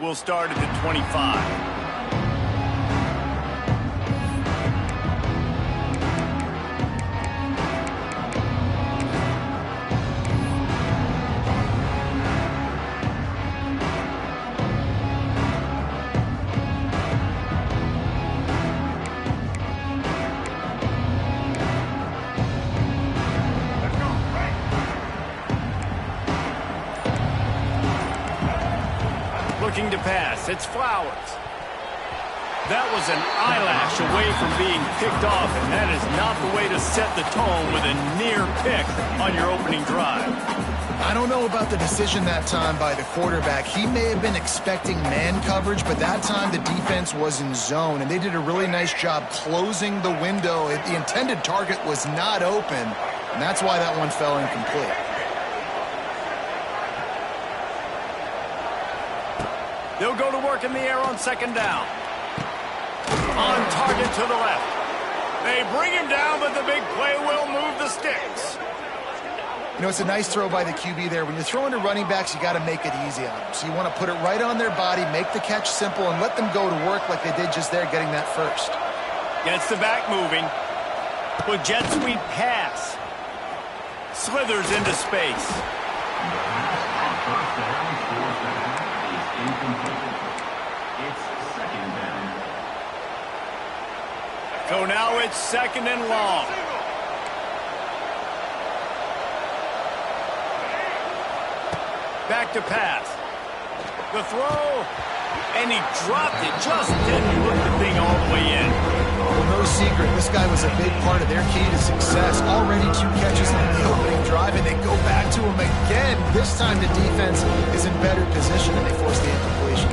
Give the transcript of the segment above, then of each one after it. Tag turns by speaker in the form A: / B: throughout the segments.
A: will start at the 25. Looking to pass, it's Flowers. That was an eyelash away from being picked off, and that is not the way to set the tone with a near pick on your opening drive.
B: I don't know about the decision that time by the quarterback. He may have been expecting man coverage, but that time the defense was in zone, and they did a really nice job closing the window. The intended target was not open, and that's why that one fell incomplete.
A: They'll go to work in the air on second down. On target to the left. They bring him down, but the big play will move the sticks.
B: You know, it's a nice throw by the QB there. When you're throwing to running backs, you got to make it easy on them. So you want to put it right on their body, make the catch simple, and let them go to work like they did just there, getting that first.
A: Gets the back moving. With jet sweep pass. Slithers into space. So now it's second and long. Back to pass. The throw. And he dropped it. Just didn't look the thing all the way in.
B: Well, no secret. This guy was a big part of their key to success. Already 2 catches in the opening drive, and they go back to him again. This time the defense is in better position, and they force the incompletion.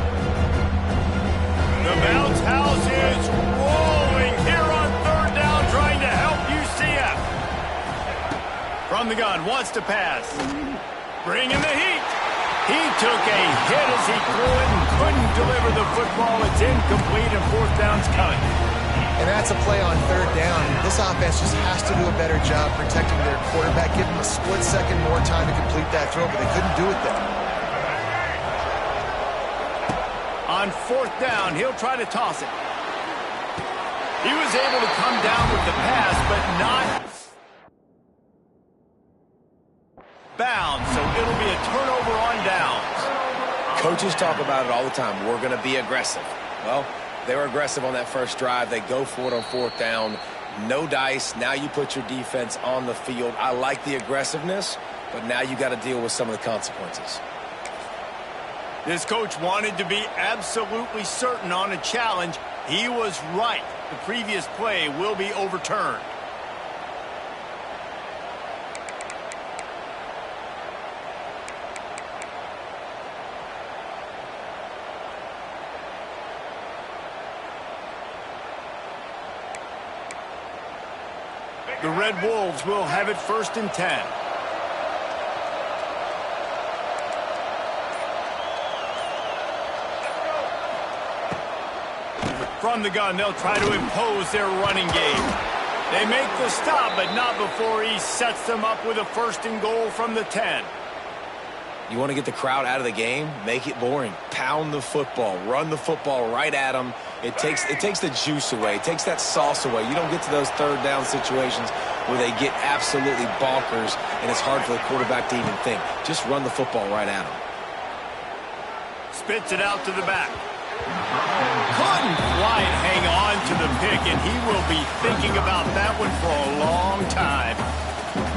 A: The bounce house is rolling here on third down, trying to help UCF. From the gun, wants to pass. Bringing the heat. He took a hit as he threw it and couldn't deliver the football. It's incomplete, and fourth down's coming.
B: And that's a play on third down. This offense just has to do a better job protecting their quarterback. Give them a split second more time to complete that throw, but they couldn't do it there.
A: On fourth down, he'll try to toss it. He was able to come down with the pass, but not bound, so it'll be a turnover on downs.
C: Coaches talk about it all the time. We're going to be aggressive. Well, they were aggressive on that first drive. They go for it on fourth down. No dice. Now you put your defense on the field. I like the aggressiveness, but now you got to deal with some of the consequences.
A: This coach wanted to be absolutely certain on a challenge. He was right. The previous play will be overturned. The Red Wolves will have it first and 10. From the gun, they'll try to impose their running game. They make the stop, but not before he sets them up with a first and goal from the 10.
C: You want to get the crowd out of the game? Make it boring. Pound the football. Run the football right at them. It takes the juice away. It takes that sauce away. You don't get to those third down situations where they get absolutely bonkers, and it's hard for the quarterback to even think. Just run the football right at them.
A: Spits it out to the back. Couldn't quite hang on to the pick, and he will be thinking about that one for a long time.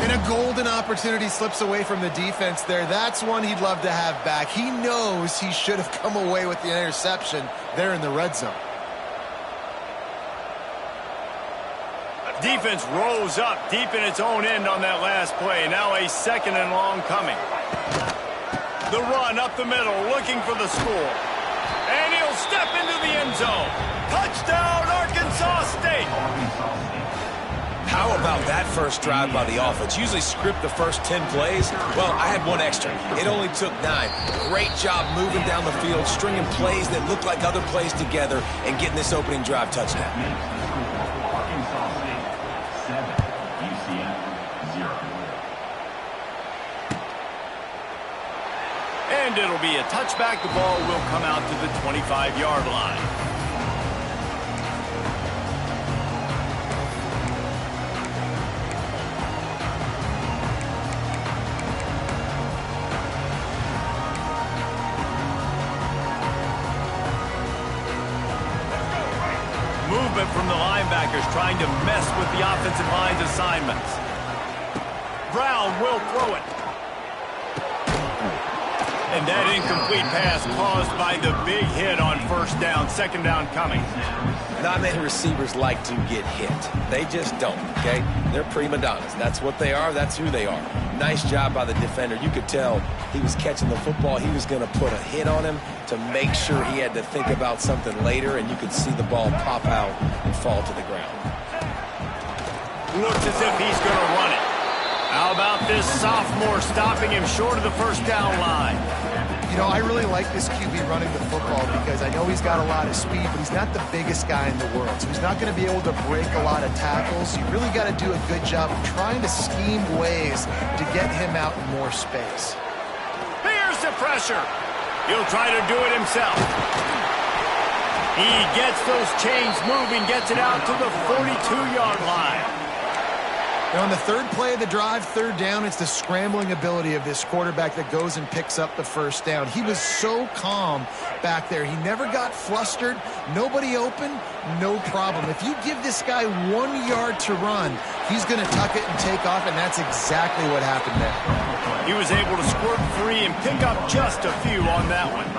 B: And a golden opportunity slips away from the defense there. That's one he'd love to have back. He knows he should have come away with the interception there in the red zone.
A: Defense rose up deep in its own end on that last play. Now a second and long coming. The run up the middle, looking for the score. And he'll step into the end zone. Touchdown, Arkansas State.
C: How about that first drive by the offense? Usually script the first 10 plays. Well, I had one extra. It only took 9. Great job moving down the field, stringing plays that look like other plays together, and getting this opening drive touchdown.
A: And it'll be a touchback. The ball will come out to the 25-yard line. Movement from the linebackers trying to mess with the offensive line's assignments. Brown will throw it. And that incomplete pass caused by the big hit on first down, second down coming.
C: Not many receivers like to get hit. They just don't, okay? They're prima donnas. That's what they are. That's who they are. Nice job by the defender. You could tell he was catching the football. He was going to put a hit on him to make sure he had to think about something later, and you could see the ball pop out and fall to the ground.
A: Looks as if he's going to run it. How about this sophomore stopping him short of the first down line?
B: You know, I really like this QB running the football because I know he's got a lot of speed, but he's not the biggest guy in the world. So he's not going to be able to break a lot of tackles. You really got to do a good job of trying to scheme ways to get him out in more space.
A: Here's the pressure. He'll try to do it himself. He gets those chains moving, gets it out to the 42-yard line.
B: Now, on the third play of the drive, third down, it's the scrambling ability of this quarterback that goes and picks up the first down. He was so calm back there. He never got flustered. Nobody open, no problem. If you give this guy 1 yard to run, he's going to tuck it and take off, and that's exactly what happened there.
A: He was able to squirt free and pick up just a few on that one.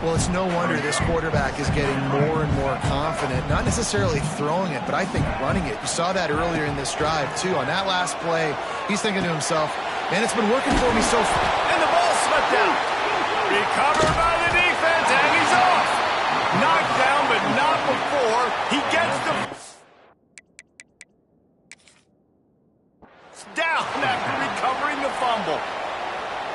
B: Well, it's no wonder this quarterback is getting more and more confident, not necessarily throwing it, but I think running it. You saw that earlier in this drive, too. On that last play, he's thinking to himself, man, it's been working for me so far.
A: And the ball slipped out. Recovered by the defense, and he's off. Knocked down, but not before he gets the... down after recovering the fumble.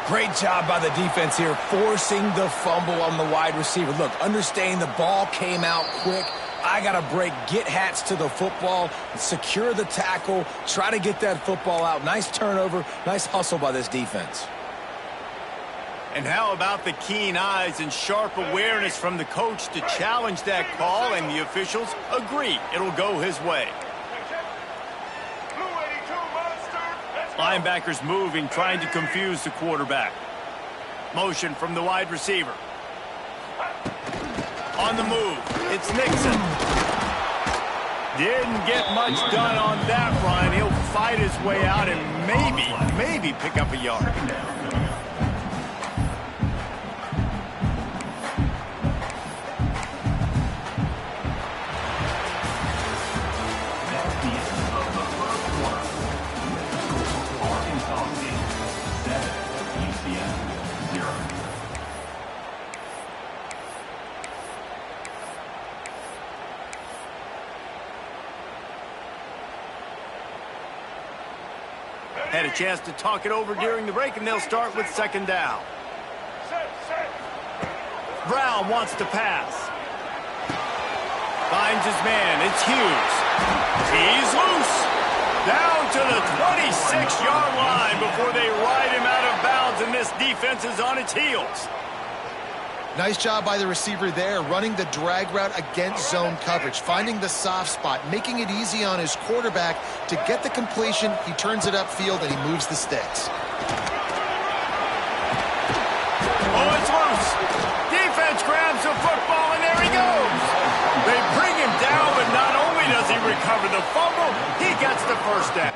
C: Great job by the defense here, forcing the fumble on the wide receiver. Look, understanding the ball came out quick. I got to break, get hats to the football, secure the tackle, try to get that football out. Nice turnover, nice hustle by this defense.
A: And how about the keen eyes and sharp awareness from the coach to challenge that call, and the officials agree it'll go his way. Linebackers moving, trying to confuse the quarterback. Motion from the wide receiver. On the move, it's Nixon. Didn't get much done on that run. He'll fight his way out and maybe pick up a yard. Had a chance to talk it over during the break, and they'll start with second down. Brown wants to pass. Finds his man. It's Hughes. He's loose. Down to the 26-yard line before they ride him out of bounds, and this defense is on its heels.
B: Nice job by the receiver there, running the drag route against zone coverage, finding the soft spot, making it easy on his quarterback to get the completion. He turns it upfield, and he moves the sticks.
A: Oh, it's loose. Defense grabs the football, and there he goes. They bring him down, but not only does he recover the fumble, he gets the first down.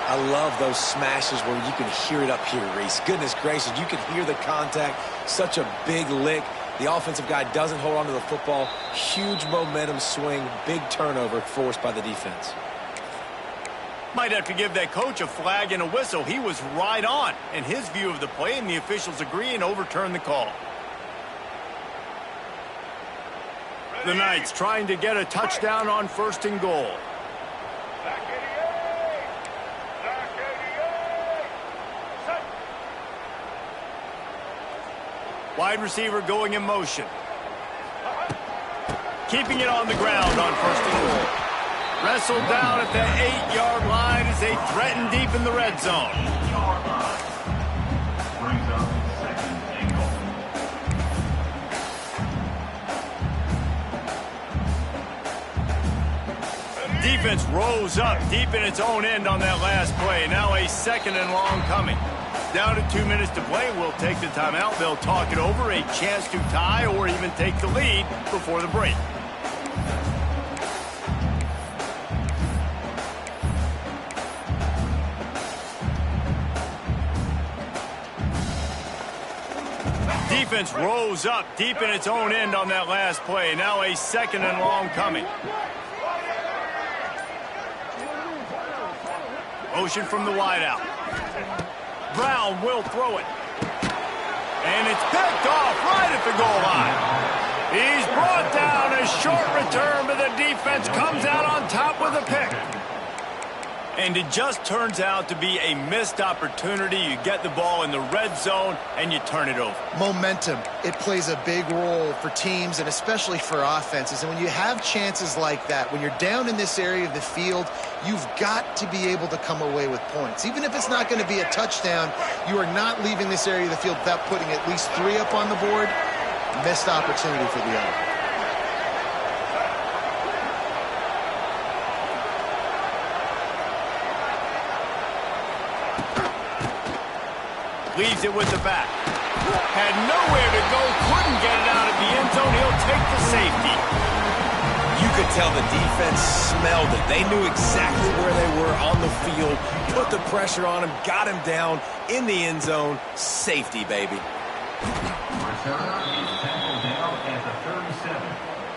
C: I love those smashes where you can hear it up here, Reese. Goodness gracious, you can hear the contact. Such a big lick. The offensive guy doesn't hold on to the football. Huge momentum swing, big turnover forced by the defense.
A: Might have to give that coach a flag and a whistle. He was right on in his view of the play, and the officials agree and overturn the call. The Knights trying to get a touchdown on first and goal. Wide receiver going in motion. Keeping it on the ground on first and goal. Wrestled down at the 8-yard line as they threaten deep in the red zone.
D: Brings up second and goal.
A: Defense rose up deep in its own end on that last play. Now a second and long coming. Down to 2 minutes to play. We'll take the timeout. They'll talk it over. A chance to tie or even take the lead before the break. Defense rose up deep in its own end on that last play. Now a second and long coming. Motion from the wideout. Brown will throw it. And it's picked off right at the goal line. He's brought down. A short return, but the defense comes out on top with a pick. And it just turns out to be a missed opportunity. You get the ball in the red zone, and you turn it over.
B: Momentum. It plays a big role for teams and especially for offenses. And when you have chances like that, when you're down in this area of the field, you've got to be able to come away with points. Even if it's not going to be a touchdown, you are not leaving this area of the field without putting at least 3 up on the board. Missed opportunity for the other.
A: Leaves it with the back. Had nowhere to go, couldn't get it out of the end zone. He'll take the safety.
C: You could tell the defense smelled it. They knew exactly where they were on the field, put the pressure on him, got him down in the end zone. Safety, baby.
D: Return is tackled down at the 37,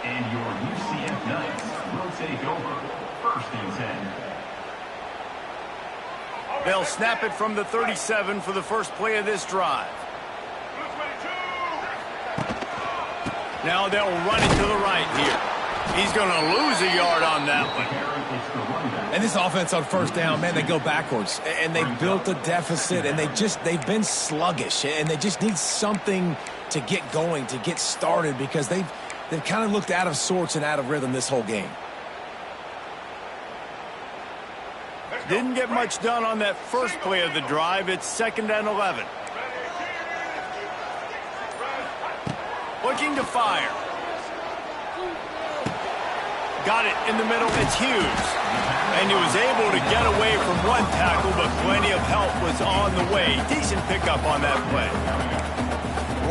D: and your UCF Knights will take over 1st and 10.
A: They'll snap it from the 37 for the first play of this drive. Now they'll run it to the right here. He's going to lose a yard on that one.
C: And this offense on first down, man, they go backwards. And they built a deficit, and they've been sluggish. And they just need something to get going, to get started, because they've kind of looked out of sorts and out of rhythm this whole game.
A: Didn't get much done on that first play of the drive. It's 2nd and 11. Looking to fire. Got it in the middle. It's Hughes. And he was able to get away from one tackle, but plenty of help was on the way. Decent pickup on that play.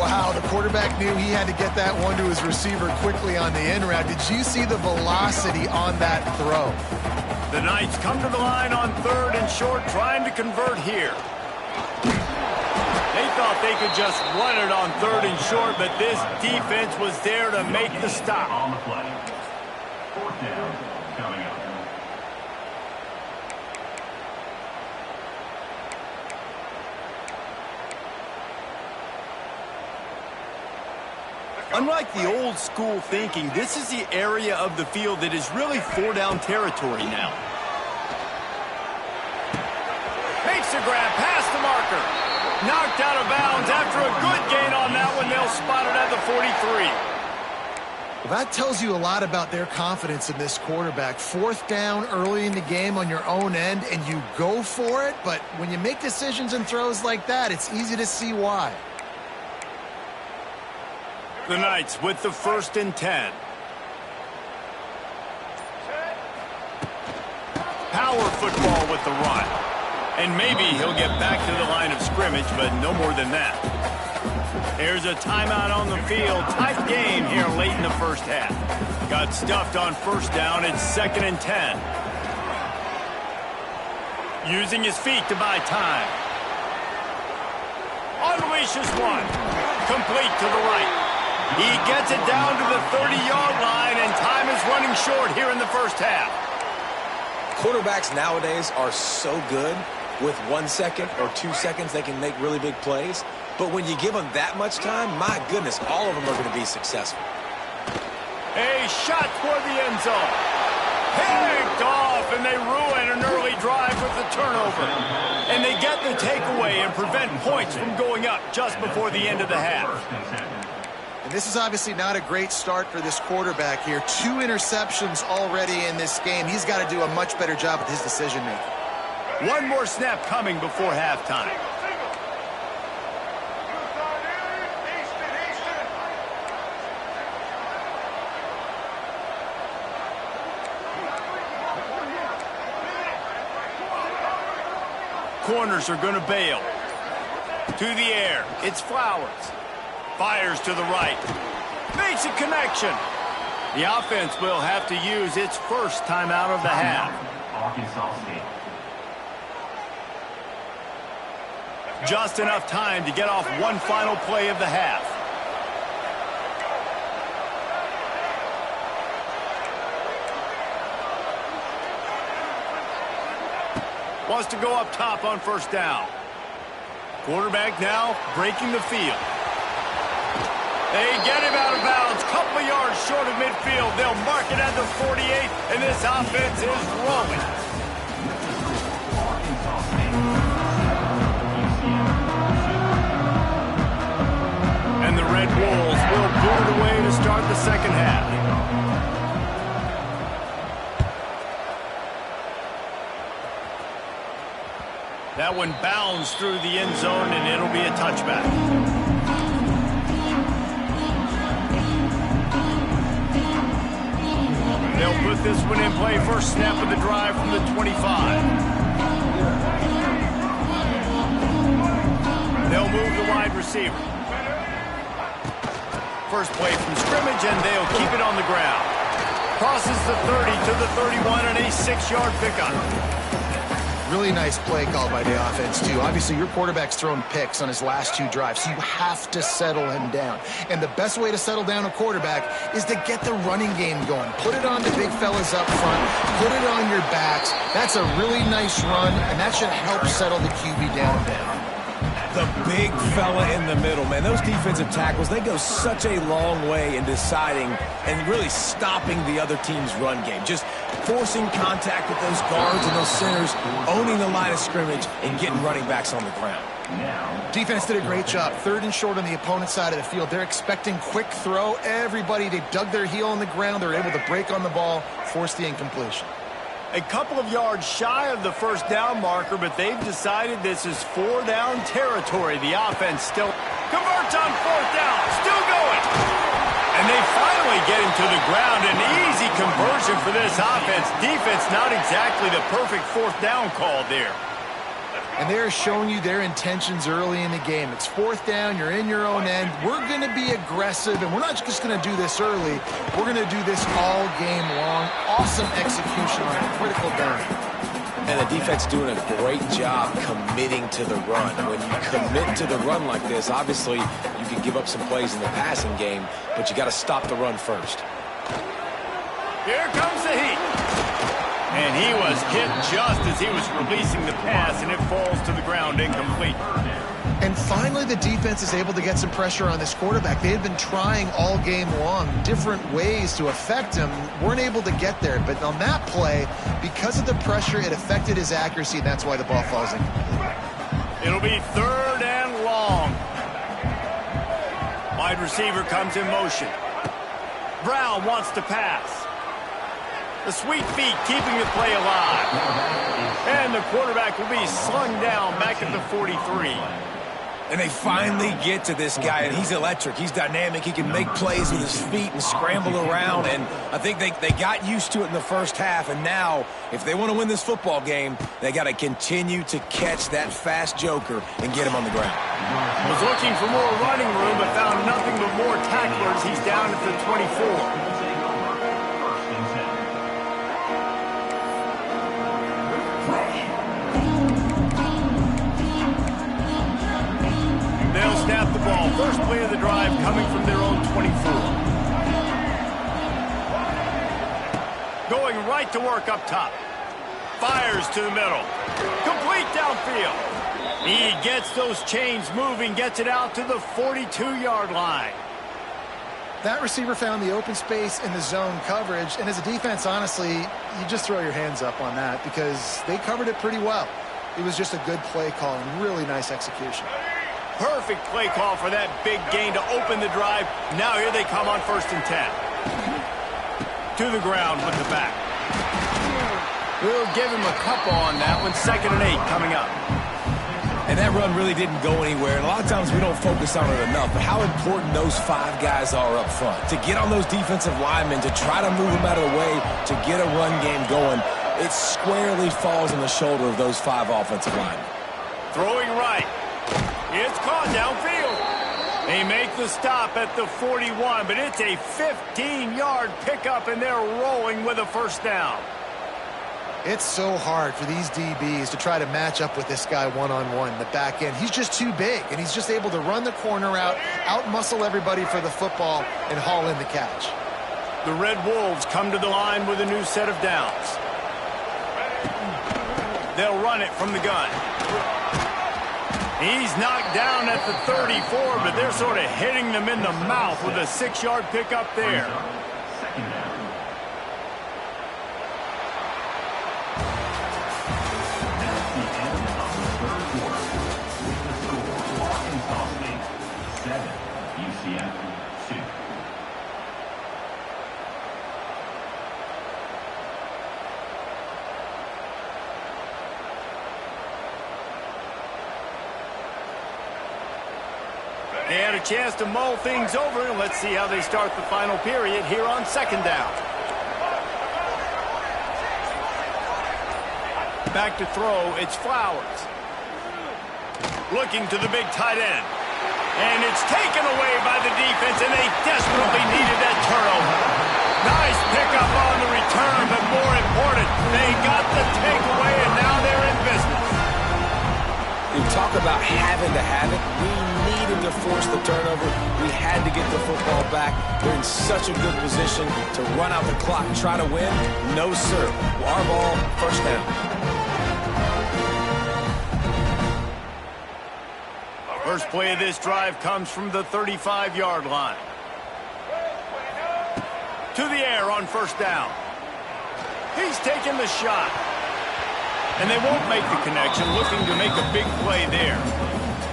B: Wow, the quarterback knew he had to get that one to his receiver quickly on the in route. Did you see the velocity on that throw?
A: The Knights come to the line on 3rd and short, trying to convert here. They thought they could just run it on 3rd and short, but this defense was there to make the stop.
D: On the play. 4th down coming up.
A: Unlike the old school thinking, this is the area of the field that is really 4-down territory now. Makes the grab past the marker. Knocked out of bounds after a good gain on that one. They'll spot it at the 43.
B: Well, that tells you a lot about their confidence in this quarterback. 4th down early in the game on your own end, and you go for it. But when you make decisions and throws like that, it's easy to see why.
A: The Knights with the 1st and 10. Power football with the run. And maybe he'll get back to the line of scrimmage, but no more than that. There's a timeout on the field. Tight game here late in the first half. Got stuffed on 1st down. It's 2nd and 10. Using his feet to buy time. Unleashes one. Complete to the right. He gets it down to the 30-yard line, and time is running short here in the first half.
C: Quarterbacks nowadays are so good. With 1 second or 2 seconds, they can make really big plays. But when you give them that much time, my goodness, all of them are going to be successful.
A: A shot toward the end zone. Picked off, and they ruin an early drive with the turnover. And they get the takeaway and prevent points from going up just before the end of the half.
B: And this is obviously not a great start for this quarterback here. 2 interceptions already in this game. He's got to do a much better job with his decision-making.
A: One more snap coming before halftime. Corners are going to bail. To the air. It's Flowers. Fires to the right. Makes a connection. The offense will have to use its first timeout of the half.
D: Arkansas State.
A: Just enough time to get off one final play of the half. Wants to go up top on first down. Quarterback now breaking the field. They get him out of bounds. Couple yards short of midfield. They'll mark it at the 48, and this offense is rolling. And the Red Wolves will boot it away to start the second half. That one bounds through the end zone, and it'll be a touchback. They'll put this one in play. First snap of the drive from the 25. They'll move the wide receiver. First play from scrimmage, and they'll keep it on the ground. Crosses the 30 to the 31 and a 6-yard pickup.
B: Really nice play call by the offense, too. Obviously, your quarterback's thrown picks on his last 2 drives, so you have to settle him down. And the best way to settle down a quarterback is to get the running game going. Put it on the big fellas up front. Put it on your backs. That's a really nice run, and that should help settle the QB down a bit.
C: The big fella in the middle, man. Those defensive tackles, they go such a long way in deciding and really stopping the other team's run game. Just forcing contact with those guards and those centers, owning the line of scrimmage, and getting running backs on the ground.
B: Defense did a great job. 3rd and short on the opponent's side of the field. They're expecting quick throw. Everybody, they dug their heel on the ground. They're able to break on the ball, force the incompletion.
A: A couple of yards shy of the first down marker, but they've decided this is 4-down territory. The offense still converts on 4th down. Still going. And they finally get him to the ground. An easy conversion for this offense. Defense not exactly the perfect 4th down call there.
B: And they're showing you their intentions early in the game. It's 4th down, you're in your own end. We're going to be aggressive, and we're not just going to do this early. We're going to do this all game long. Awesome execution on a critical down.
C: And the defense doing a great job committing to the run. When you commit to the run like this, obviously you can give up some plays in the passing game, but you got to stop the run first.
A: Here comes the heat. And he was hit just as he was releasing the pass, and it falls to the ground incomplete.
B: And finally, the defense is able to get some pressure on this quarterback. They had been trying all game long different ways to affect him. Weren't able to get there. But on that play, because of the pressure, it affected his accuracy, and that's why the ball falls incomplete.
A: It'll be 3rd and long. Wide receiver comes in motion. Brown wants to pass. The sweet feet keeping the play alive. And the quarterback will be slung down back at the 43.
C: And they finally get to this guy, and he's electric. He's dynamic. He can make plays with his feet and scramble around. And I think they got used to it in the first half. And now, if they want to win this football game, they got to continue to catch that fast joker and get him on the ground.
A: Was looking for more running room, but found nothing but more tacklers. He's down at the 24. They'll snap the ball. First play of the drive coming from their own 24. Going right to work up top. Fires to the middle. Complete downfield. He gets those chains moving, gets it out to the 42-yard line.
B: That receiver found the open space in the zone coverage, and as a defense, honestly, you just throw your hands up on that because they covered it pretty well. It was just a good play call and really nice execution.
A: Perfect play call for that big gain to open the drive. Now here they come on 1st and 10. To the ground with the back. We'll give him a couple on that one. 2nd and 8 coming up.
C: And that run really didn't go anywhere. And a lot of times we don't focus on it enough, but how important those 5 guys are up front. To get on those defensive linemen, to try to move them out of the way, to get a run game going, it squarely falls on the shoulder of those 5 offensive linemen.
A: Throwing right. It's caught downfield. They make the stop at the 41, but it's a 15-yard pickup, and they're rolling with a 1st down.
B: It's so hard for these DBs to try to match up with this guy one-on-one in the back end. He's just too big, and he's just able to run the corner out-muscle everybody for the football, and haul in the catch.
A: The Red Wolves come to the line with a new set of downs. They'll run it from the gun. He's knocked down at the 34, but they're sort of hitting them in the mouth with a 6-yard pickup there. They had a chance to mull things over, and let's see how they start the final period here on 2nd down. Back to throw, it's Flowers. Looking to the big tight end. And it's taken away by the defense, and they desperately needed that turnover. Nice pickup on the return, but more important, they got the takeaway, and now they're in business.
C: You talk about having to have it. We needed to force the turnover. We had to get the football back. They're in such a good position to run out the clock and try to win. No, sir. Our ball, 1st down.
A: First play of this drive comes from the 35-yard line. To the air on 1st down. He's taking the shot. And they won't make the connection, looking to make a big play there.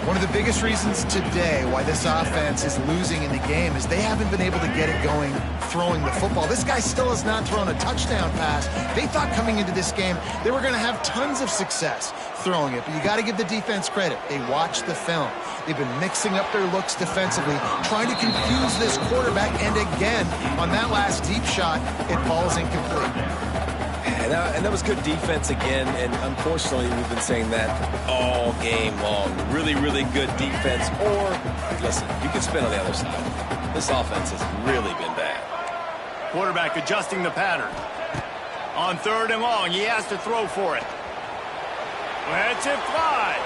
B: One of the biggest reasons today why this offense is losing in the game is they haven't been able to get it going throwing the football. This guy still has not thrown a touchdown pass. They thought coming into this game they were going to have tons of success throwing it, but you got to give the defense credit. They watched the film. They've been mixing up their looks defensively, trying to confuse this quarterback, and again, on that last deep shot, it falls incomplete.
C: And that was good defense again, and unfortunately, we've been saying that all game long. Really, really good defense, or, listen, you can spin on the other side. This offense has really been bad.
A: Quarterback adjusting the pattern. On 3rd and long, he has to throw for it. Let's it fly.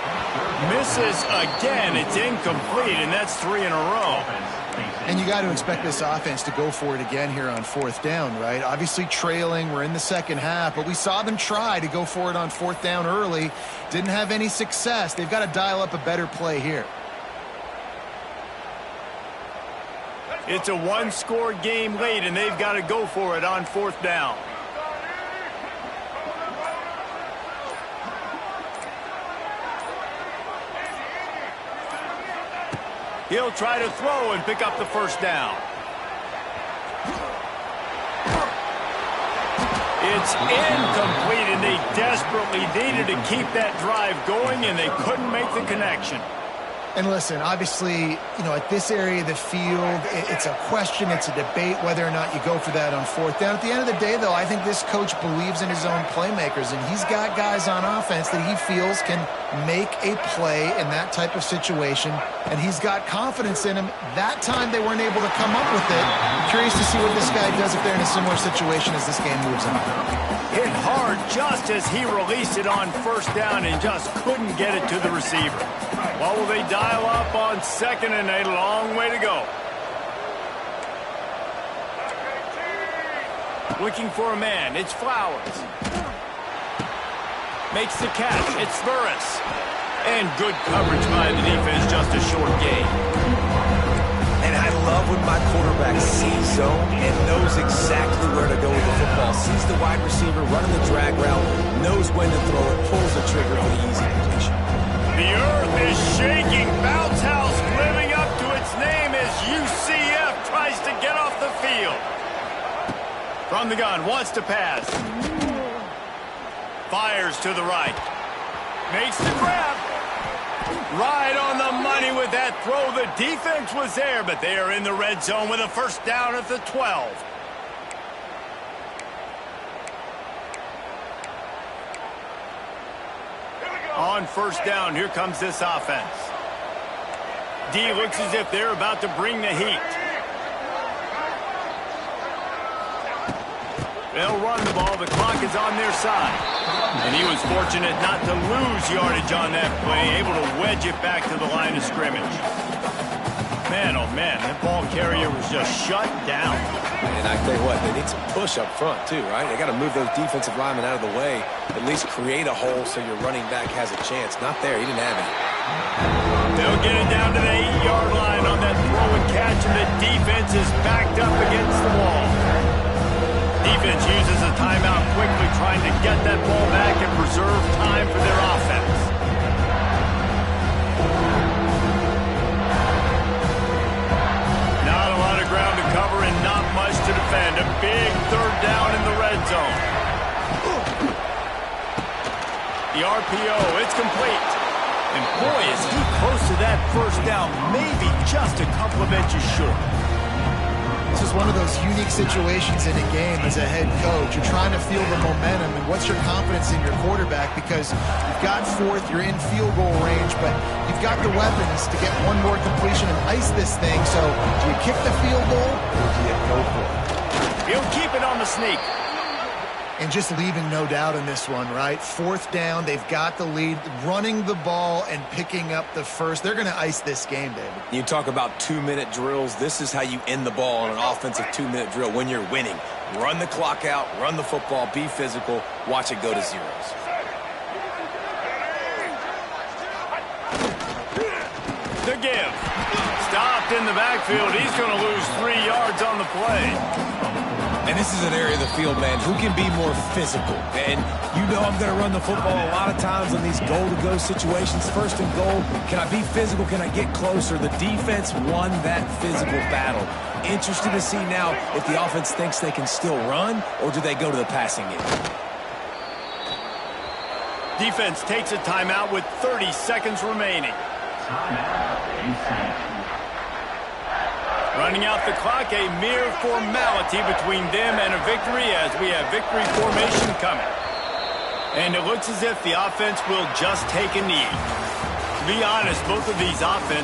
A: Misses again. It's incomplete, and that's 3 in a row.
B: And you got to expect this offense to go for it again here on 4th down, right? Obviously trailing, we're in the 2nd half, but we saw them try to go for it on 4th down early. Didn't have any success. They've got to dial up a better play here.
A: It's a 1-score game late, and they've got to go for it on 4th down. He'll try to throw and pick up the 1st down. It's incomplete, and they desperately needed to keep that drive going, and they couldn't make the connection.
B: And listen, obviously, you know, at this area of the field, it's a question, it's a debate whether or not you go for that on 4th down. At the end of the day, though, I think this coach believes in his own playmakers, and he's got guys on offense that he feels can make a play in that type of situation, and he's got confidence in him. That time they weren't able to come up with it. I'm curious to see what this guy does if they're in a similar situation as this game moves on.
A: Hit hard just as he released it on 1st down and just couldn't get it to the receiver. Well, will they dial up on 2nd and 8? A long way to go. Looking for a man. It's Flowers. Makes the catch. It's Burris. And good coverage by the defense. Just a short gain.
C: And I love when my quarterback sees zone and knows exactly where to go with the football. Sees the wide receiver running the drag route, knows when to throw it, pulls the trigger for the easy completion.
A: The earth is shaking. Bounce out. From the gun, wants to pass. Fires to the right. Makes the grab. Right on the money with that throw. The defense was there, but they are in the red zone with a first down at the 12. On first down, here comes this offense. D looks as if they're about to bring the heat. They'll run the ball. The clock is on their side. And he was fortunate not to lose yardage on that play, able to wedge it back to the line of scrimmage. Man, oh man, that ball carrier was just shut down.
C: And I tell you what, they need some push up front too, right? They got to move those defensive linemen out of the way, at least create a hole so your running back has a chance. Not there. He didn't have any.
A: They'll get it down to the 8-yard line on that throw and catch, and the defense is backed up against the wall. Defense uses a timeout quickly, trying to get that ball back and preserve time for their offense. Not a lot of ground to cover and not much to defend. A big third down in the red zone. The RPO, it's complete. And boy, is he close to that first down, maybe just a couple of inches short.
B: This is one of those unique situations in a game as a head coach. You're trying to feel the momentum, and what's your confidence in your quarterback? Because you've got fourth, you're in field goal range, but you've got the weapons to get one more completion and ice this thing. So do you kick the field goal, or do you go for it?
A: He'll keep it on the sneak.
B: And just leaving no doubt in this one, right? Fourth down, they've got the lead, running the ball and picking up the first. They're going to ice this game, David.
C: You talk about 2-minute drills. This is how you end the ball on an offensive 2-minute drill when you're winning. Run the clock out, run the football, be physical, watch it go to zeros.
A: The give. Stopped in the backfield. He's going to lose 3 yards on the play.
C: And this is an area of the field, man, who can be more physical. And you know I'm going to run the football a lot of times on these goal-to-go situations. First and goal, can I be physical? Can I get closer? The defense won that physical battle. Interested to see now if the offense thinks they can still run, or do they go to the passing game?
A: Defense takes a timeout with 30 seconds remaining. Running out the clock, a mere formality between them and a victory as we have victory formation coming. And it looks as if the offense will just take a knee. To be honest, both of these offenses